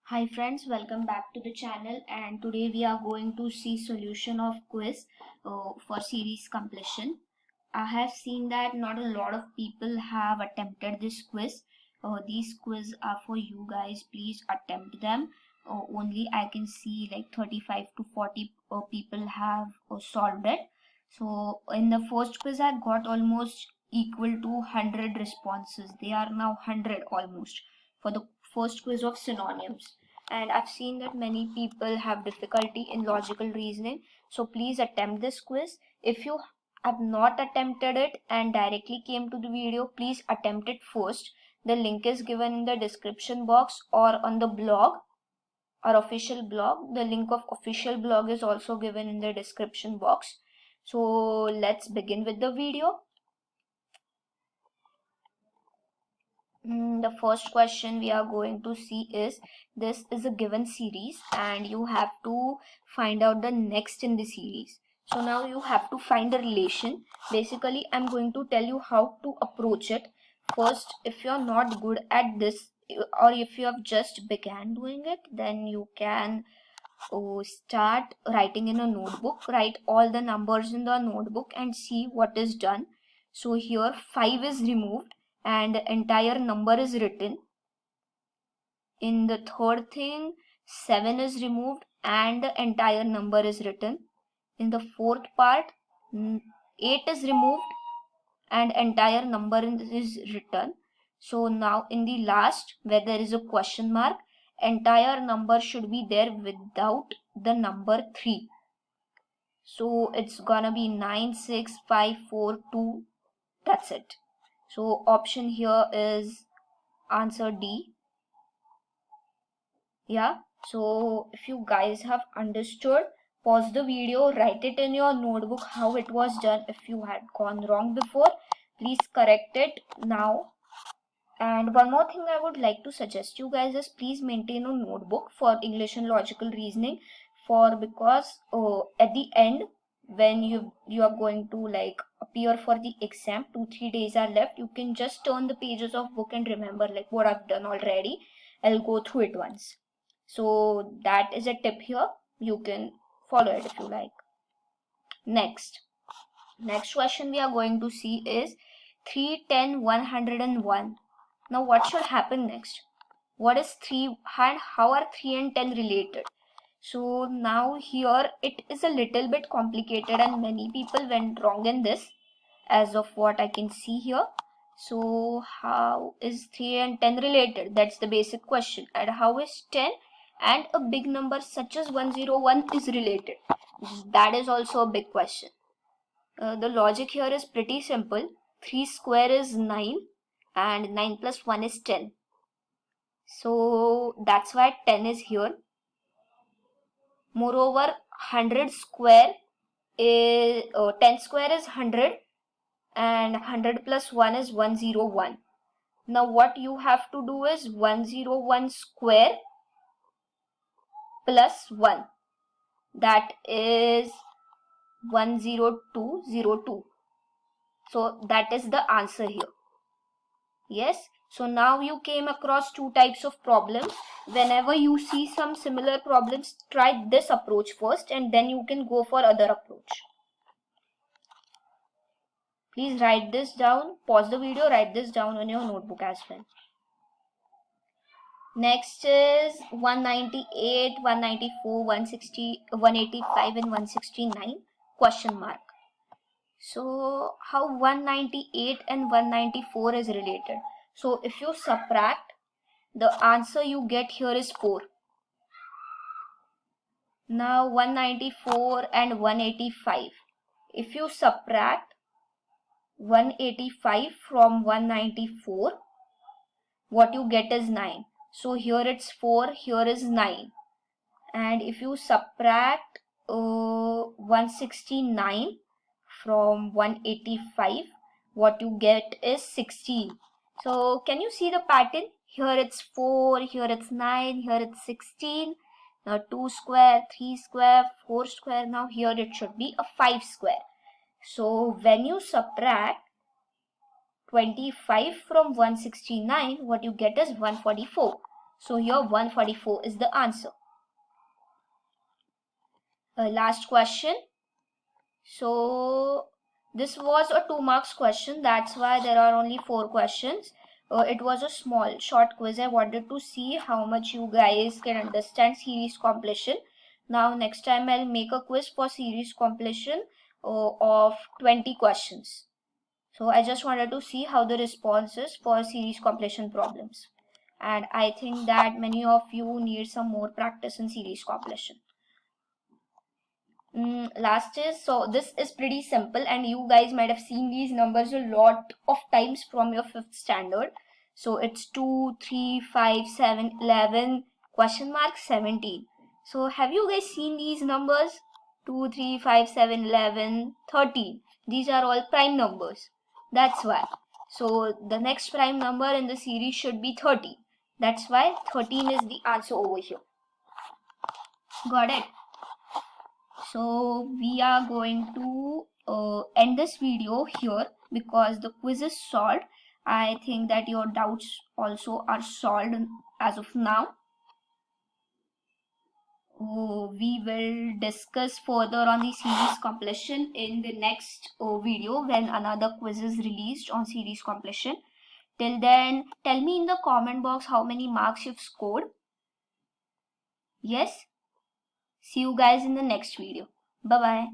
Hi friends, welcome back to the channel, and today we are going to see solution of quiz for series completion. I have seen that not a lot of people have attempted this quiz. These quiz are for you guys. Please attempt them. Only I can see like 35 to 40 people have solved it. So in the first quiz I got almost equal to 100 responses. They are now 100 almost for the first quiz of synonyms, and I've seen that many people have difficulty in logical reasoning. So please attempt this quiz. If you have not attempted it and directly came to the video, please attempt it first. The link is given in the description box or on the blog, our official blog. The link of official blog is also given in the description box. So let's begin with the video. The first question we are going to see is, this is a given series and you have to find out the next in the series. So now you have to find the relation. Basically, I'm going to tell you how to approach it. First, if you're not good at this, or if you have just began doing it, then you can start writing in a notebook. Write all the numbers in the notebook and see what is done. So here 5 is removed and the entire number is written. In the third thing, 7 is removed and the entire number is written. In the fourth part, 8 is removed and entire number is written. So now in the last, where there is a question mark, entire number should be there without the number 3. So it's gonna be 9, 6, 5, 4, 2. That's it. So option here is answer D. Yeah, so if you guys have understood, pause the video, write it in your notebook how it was done. If you had gone wrong before, please correct it now. And one more thing I would like to suggest you guys is, please maintain a notebook for English and logical reasoning, because at the end, when you are going to like appear for the exam, 2-3 days are left, you can just turn the pages of book and remember like what I've done already. I'll go through it once. So that is a tip here. You can follow it if you like. Next question we are going to see is 3, 10, 101. Now what should happen next? What is 3 and how are 3 and 10 related? So now here it is a little bit complicated and many people went wrong in this, as of what I can see here. So how is 3 and 10 related? That's the basic question. And how is 10 and a big number such as 101 is related? That is also a big question. The logic here is pretty simple. 3 square is 9 and 9 plus 1 is 10. So that's why 10 is here. Moreover, 100 square is 10 square is 100 and 100 plus 1 is 101. Now what you have to do is 101 square plus 1, that is 10202. So that is the answer here. Yes, so now you came across 2 types of problems. Whenever you see some similar problems, try this approach first and then you can go for other approach. Please write this down, pause the video, write this down on your notebook as well. Next is 198, 194, 160, 185 and 169 question mark. So how 198 and 194 is related? So if you subtract, the answer you get here is 4. Now 194 and 185. If you subtract 185 from 194, what you get is 9. So here it's 4, here is 9. And if you subtract 169 from 185, what you get is 16. So can you see the pattern? Here it's 4, here it's 9, here it's 16. Now 2 square, 3 square, 4 square. Now here it should be a 5 square. So when you subtract 25 from 169, what you get is 144. So here 144 is the answer. Last question. So this was a 2 marks question, that's why there are only 4 questions. It was a small short quiz. I wanted to see how much you guys can understand series completion. Now next time I'll make a quiz for series completion of 20 questions. So I just wanted to see how the response is for series completion problems. And I think that many of you need some more practice in series completion. Last is, so this is pretty simple and you guys might have seen these numbers a lot of times from your 5th standard. So it's 2, 3, 5, 7, 11, question mark 17. So have you guys seen these numbers? 2, 3, 5, 7, 11, 13. These are all prime numbers. That's why. So the next prime number in the series should be 30. That's why 13 is the answer over here. Got it? So we are going to end this video here because the quiz is solved. I think that your doubts also are solved as of now. We will discuss further on the series completion in the next video when another quiz is released on series completion. Till then, tell me in the comment box how many marks you've scored. Yes? See you guys in the next video. Bye bye.